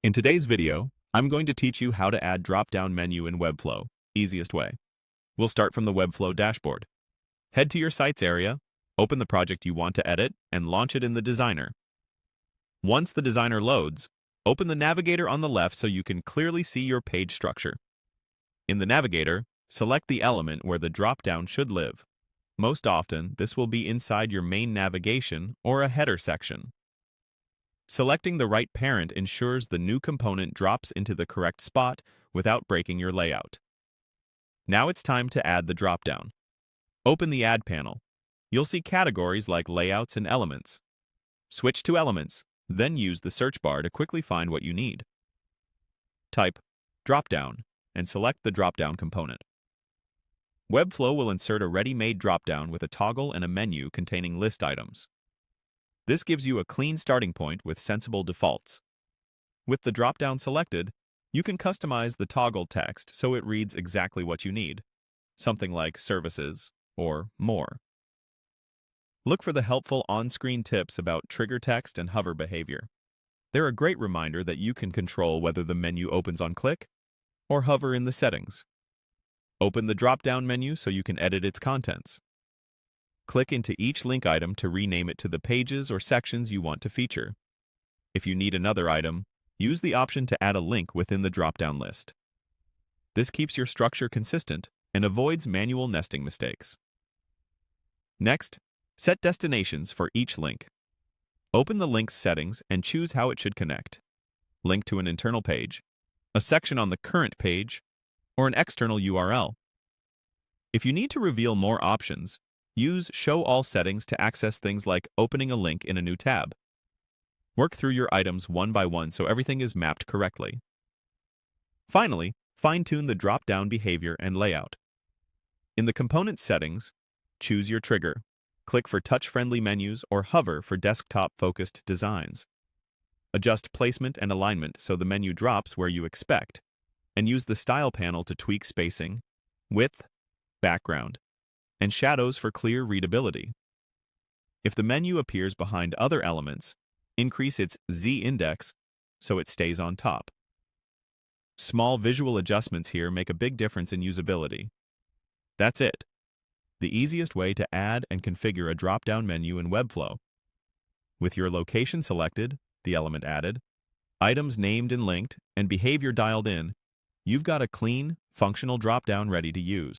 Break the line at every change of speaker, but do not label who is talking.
In today's video, I'm going to teach you how to add drop-down menu in Webflow, easiest way. We'll start from the Webflow dashboard. Head to your Sites area, open the project you want to edit, and launch it in the Designer. Once the Designer loads, open the Navigator on the left so you can clearly see your page structure. In the Navigator, select the element where the drop-down should live. Most often, this will be inside your main navigation or a header section. Selecting the right parent ensures the new component drops into the correct spot without breaking your layout. Now it's time to add the dropdown. Open the Add panel. You'll see categories like Layouts and Elements. Switch to Elements, then use the search bar to quickly find what you need. Type Dropdown and select the dropdown component. Webflow will insert a ready-made dropdown with a toggle and a menu containing list items. This gives you a clean starting point with sensible defaults. With the dropdown selected, you can customize the toggle text so it reads exactly what you need, something like Services or More. Look for the helpful on-screen tips about trigger text and hover behavior. They're a great reminder that you can control whether the menu opens on click or hover in the settings. Open the drop-down menu so you can edit its contents. Click into each link item to rename it to the pages or sections you want to feature. If you need another item, use the option to add a link within the drop-down list. This keeps your structure consistent and avoids manual nesting mistakes. Next, set destinations for each link. Open the link's settings and choose how it should connect. Link to an internal page, a section on the current page, or an external URL. If you need to reveal more options, use Show All settings to access things like opening a link in a new tab. Work through your items one by one so everything is mapped correctly. Finally, fine-tune the drop-down behavior and layout. In the component settings, choose your trigger. Click for touch-friendly menus or hover for desktop-focused designs. Adjust placement and alignment so the menu drops where you expect, and use the Style panel to tweak spacing, width, background, and shadows for clear readability. If the menu appears behind other elements, increase its Z-index so it stays on top. Small visual adjustments here make a big difference in usability. That's it. The easiest way to add and configure a drop-down menu in Webflow. With your location selected, the element added, items named and linked, and behavior dialed in, you've got a clean, functional drop-down ready to use.